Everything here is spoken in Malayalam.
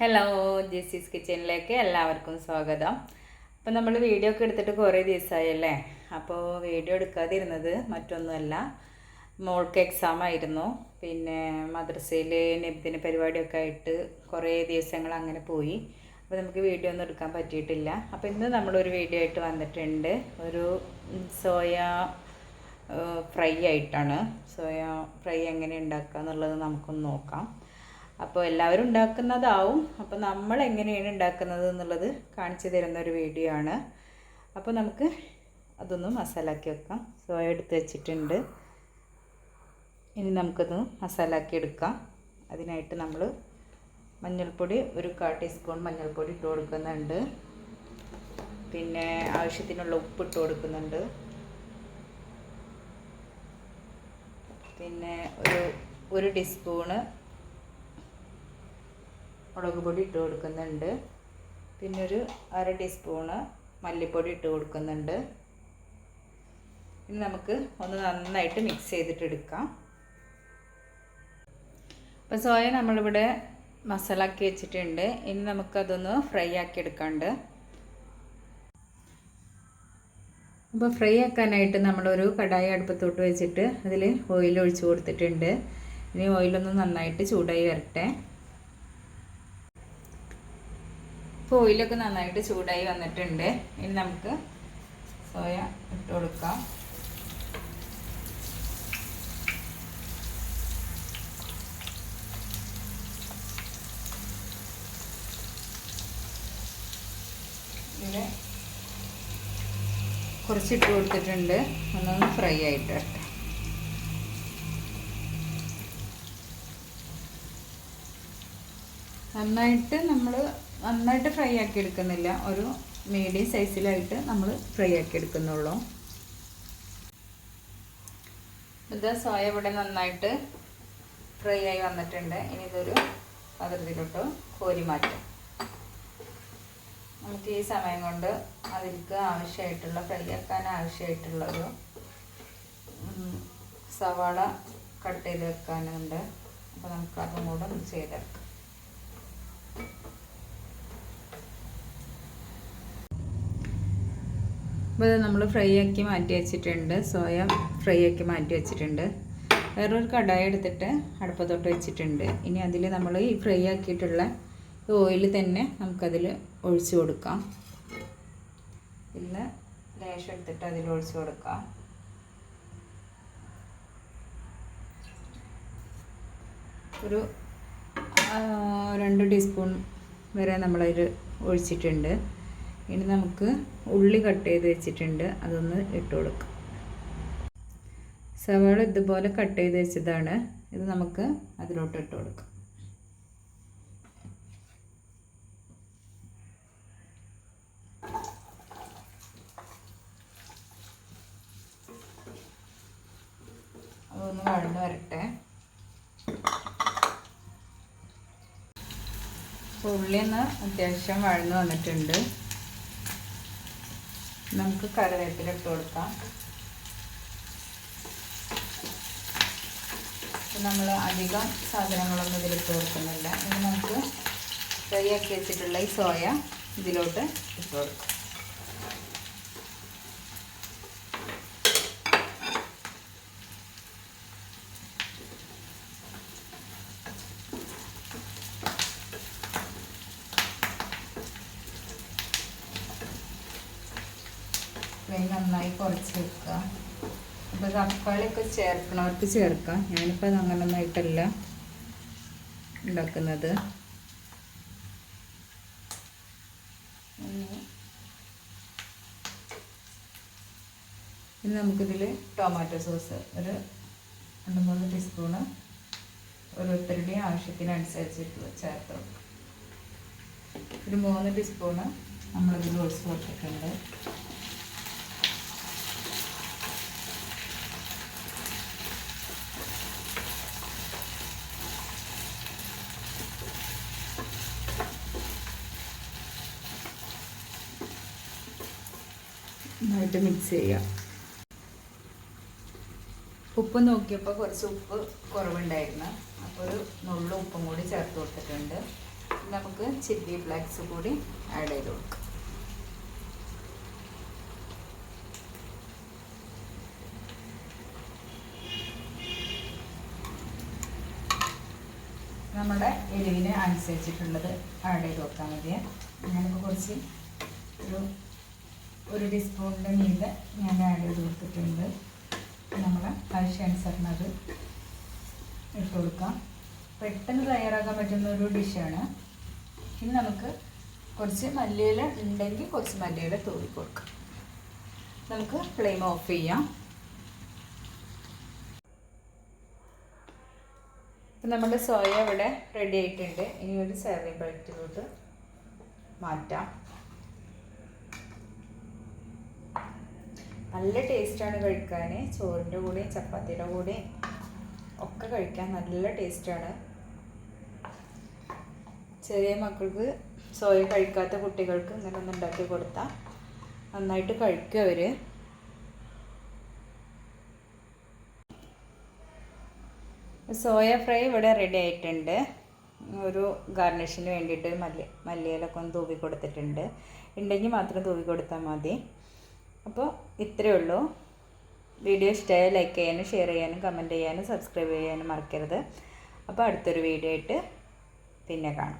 ഹലോ, ജെസ്സിസ് കിച്ചണിലേക്ക് എല്ലാവർക്കും സ്വാഗതം. അപ്പോൾ നമ്മൾ വീഡിയോ ഒക്കെ എടുത്തിട്ട് കുറേ ദിവസമായല്ലേ. അപ്പോൾ വീഡിയോ എടുക്കാതിരുന്നത് മറ്റൊന്നുമല്ല, മോൾക്ക് എക്സാം ആയിരുന്നു. പിന്നെ മദ്രസയിൽ നബിദിന പരിപാടിയൊക്കെ ആയിട്ട് കുറേ ദിവസങ്ങൾ അങ്ങനെ പോയി. അപ്പോൾ നമുക്ക് വീഡിയോ ഒന്നും എടുക്കാൻ പറ്റിയിട്ടില്ല. അപ്പോൾ ഇന്ന് നമ്മളൊരു വീഡിയോ ആയിട്ട് വന്നിട്ടുണ്ട്. ഒരു സോയ ഫ്രൈ ആയിട്ടാണ്. സോയ ഫ്രൈ എങ്ങനെ ഉണ്ടാക്കുക എന്നുള്ളത് നമുക്കൊന്ന് നോക്കാം. അപ്പോൾ എല്ലാവരും ഉണ്ടാക്കുന്നതാവും. അപ്പോൾ നമ്മൾ എങ്ങനെയാണ് ഉണ്ടാക്കുന്നത് എന്നുള്ളത് കാണിച്ചു തരുന്ന ഒരു വീഡിയോ ആണ്. അപ്പോൾ നമുക്ക് അതൊന്ന് മസാലാക്കി വെക്കാം. സോയ എടുത്ത് വെച്ചിട്ടുണ്ട്. ഇനി നമുക്കത് മസാലാക്കി എടുക്കാം. അതിനായിട്ട് നമ്മൾ മഞ്ഞൾപ്പൊടി ഒരു 1/4 ടീസ്പൂൺ മഞ്ഞൾപ്പൊടി ഇട്ട് കൊടുക്കുന്നുണ്ട്. പിന്നെ ആവശ്യത്തിനുള്ള ഉപ്പ് ഇട്ട് കൊടുക്കുന്നുണ്ട്. പിന്നെ ഒരു ടീസ്പൂണ് മുളക് പൊടി ഇട്ട് കൊടുക്കുന്നുണ്ട്. പിന്നെ ഒരു 1/2 ടീസ്പൂണ് മല്ലിപ്പൊടി ഇട്ട് കൊടുക്കുന്നുണ്ട്. ഇനി നമുക്ക് ഒന്ന് നന്നായിട്ട് മിക്സ് ചെയ്തിട്ട് എടുക്കാം. അപ്പോൾ സോയ നമ്മളിവിടെ മസാലാക്കി വെച്ചിട്ടുണ്ട്. ഇനി നമുക്കതൊന്ന് ഫ്രൈ ആക്കി എടുക്കാണ്ട്. അപ്പോൾ ഫ്രൈ ആക്കാനായിട്ട് നമ്മളൊരു കടായി അടുപ്പത്തോട്ട് വെച്ചിട്ട് അതിൽ ഓയിൽ ഒഴിച്ച് കൊടുത്തിട്ടുണ്ട്. ഇനി ഓയിലൊന്ന് നന്നായിട്ട് ചൂടായി വരട്ടെ. ഇപ്പോൾ ഓയിലൊക്കെ നന്നായിട്ട് ചൂടായി വന്നിട്ടുണ്ട്. ഇനി നമുക്ക് സോയ ഇട്ട് കൊടുക്കാം. ഇതിൽ കുറച്ചിട്ട് കൊടുത്തിട്ടുണ്ട്. ഒന്നൊന്ന് ഫ്രൈ ആയിട്ട് വരട്ടെ. നന്നായിട്ട് ഫ്രൈ ആക്കി എടുക്കുന്നില്ല, ഒരു മീഡിയം സൈസിലായിട്ട് നമ്മൾ ഫ്രൈ ആക്കി എടുക്കുന്നുള്ളൂ. ഇത് സോയ ഇവിടെ നന്നായിട്ട് ഫ്രൈ ആയി വന്നിട്ടുണ്ട്. ഇനി ഇതൊരു പാത്രത്തിലോട്ട് കോരി മാറ്റാം. നമുക്ക് ഈ സമയം കൊണ്ട് അതിലേക്ക് ആവശ്യമായിട്ടുള്ള ഫ്രൈ ആക്കാൻ ആവശ്യമായിട്ടുള്ളൊരു സവാള കട്ട് ചെയ്ത് വെക്കാനുണ്ട്. അപ്പോൾ നമുക്ക് അതും കൂടെ മിക്സ് ചെയ്തെടുക്കാം. അപ്പോൾ നമ്മൾ ഫ്രൈ ആക്കി മാറ്റി വെച്ചിട്ടുണ്ട്. സോയ ഫ്രൈ ആക്കി മാറ്റി വെച്ചിട്ടുണ്ട്. വേറൊരു കടായി എടുത്തിട്ട് അടുപ്പത്തോട്ട് വെച്ചിട്ടുണ്ട്. ഇനി അതിൽ നമ്മൾ ഈ ഫ്രൈ ആക്കിയിട്ടുള്ള ഓയിൽ തന്നെ നമുക്കതിൽ ഒഴിച്ചു കൊടുക്കാം. പിന്നെ ലേശം എടുത്തിട്ട് അതിൽ ഒഴിച്ചു കൊടുക്കാം. ഒരു 2 ടീസ്പൂൺ വരെ നമ്മളതിൽ ഒഴിച്ചിട്ടുണ്ട്. ഇനി നമുക്ക് ഉള്ളി കട്ട് ചെയ്ത് വെച്ചിട്ടുണ്ട്, അതൊന്ന് ഇട്ട് കൊടുക്കാം. സവാള ഇതുപോലെ കട്ട് ചെയ്ത് വെച്ചതാണ്. ഇത് നമുക്ക് അതിലോട്ട് ഇട്ട് കൊടുക്കാം. അതൊന്ന് വഴന്ന് വരട്ടെ. ഉള്ളിയൊന്ന് അത്യാവശ്യം വഴന്ന് വന്നിട്ടുണ്ട്. നമുക്ക് കറിവേപ്പില ഇട്ട് കൊടുക്കാം. നമ്മൾ അധികം സാധനങ്ങളൊന്നും ഇതിലിട്ട് കൊടുക്കുന്നില്ല. ഇനി നമുക്ക് ഫ്രൈ ആക്കി വെച്ചിട്ടുള്ള ഈ സോയ ഇതിലോട്ട് ഇട്ട് കൊടുക്കാം. നന്നായി കുറച്ച് വെക്കുക. അപ്പോൾ തക്കാളിയൊക്കെ ചേർക്കണവർക്ക് ചേർക്കാം. ഞാനിപ്പോൾ അത് അങ്ങനെ ഒന്നായിട്ടല്ല ഉണ്ടാക്കുന്നത്. ഇനി നമുക്കിതിൽ ടൊമാറ്റോ സോസ് ഒരു 2-3 ടീസ്പൂണ് ഓരോരുത്തരുടെയും ആവശ്യത്തിനനുസരിച്ചിട്ട് ചേർത്ത് വെക്കാം. ഒരു 3 ടീസ്പൂണ് നമ്മളിതിൽ ഒഴിച്ച് കൊടുത്തിട്ടുണ്ട്. നന്നായിട്ട് മിക്സ് ചെയ്യുക. ഉപ്പ് നോക്കിയപ്പോൾ കുറച്ച് ഉപ്പ് കുറവുണ്ടായിരുന്നു. അപ്പോൾ ഒരു നുള്ളു ഉപ്പും കൂടി ചേർത്ത് കൊടുത്തിട്ടുണ്ട്. നമുക്ക് ചില്ലി ഫ്ലേക്സ് കൂടി ആഡ് ചെയ്ത് കൊടുക്കാം. നമ്മുടെ എരിവിന് അനുസരിച്ചിട്ടുള്ളത് ആഡ് ചെയ്ത് കൊടുക്കാൻ മതി. ഞാനിപ്പോൾ കുറച്ച് ഒരു ടീസ്പൂണിൻ്റെ മീതെ ഞാൻ ആഡ് ചെയ്ത് കൊടുത്തിട്ടുണ്ട്. നമ്മളെ ആവശ്യാനുസരണം അത് ഇട്ട് കൊടുക്കാം. പെട്ടെന്ന് തയ്യാറാക്കാൻ പറ്റുന്ന ഒരു ഡിഷാണ്. ഇനി നമുക്ക് കുറച്ച് മല്ലിയില ഉണ്ടെങ്കിൽ കുറച്ച് മല്ലിയില തൂവി കൊടുക്കാം. നമുക്ക് ഫ്ലെയിം ഓഫ് ചെയ്യാം. ഇപ്പം നമ്മുടെ സോയ ഇവിടെ റെഡി ആയിട്ടുണ്ട്. ഇനി ഒരു സെർവിങ് പ്ലേറ്റിലോട്ട് മാറ്റാം. നല്ല ടേസ്റ്റാണ് കഴിക്കാൻ. ചോറിൻ്റെ കൂടെയും ചപ്പാത്തിയുടെ കൂടെയും ഒക്കെ കഴിക്കാൻ നല്ല ടേസ്റ്റാണ്. ചെറിയ മക്കൾക്ക്, സോയ കഴിക്കാത്ത കുട്ടികൾക്ക് ഇങ്ങനെ ഒന്ന് ഉണ്ടാക്കി കൊടുത്താൽ നന്നായിട്ട് കഴിക്കും അവർ. സോയ ഫ്രൈ ഇവിടെ റെഡി ആയിട്ടുണ്ട്. ഒരു ഗാർണിഷിന് വേണ്ടിയിട്ട് മല്ലിയിലൊക്കെ ഒന്ന് തൂവി കൊടുത്തിട്ടുണ്ട്. ഉണ്ടെങ്കിൽ മാത്രം തൂവി കൊടുത്താൽ മതി. അപ്പോൾ ഇത്രയേ ഉള്ളൂ. വീഡിയോ ഇഷ്ടമായാൽ ലൈക്ക് ചെയ്യാനും ഷെയർ ചെയ്യാനും കമൻറ്റ് ചെയ്യാനും സബ്സ്ക്രൈബ് ചെയ്യാനും മറക്കരുത്. അപ്പോൾ അടുത്തൊരു വീഡിയോ ആയിട്ട് പിന്നെ കാണാം.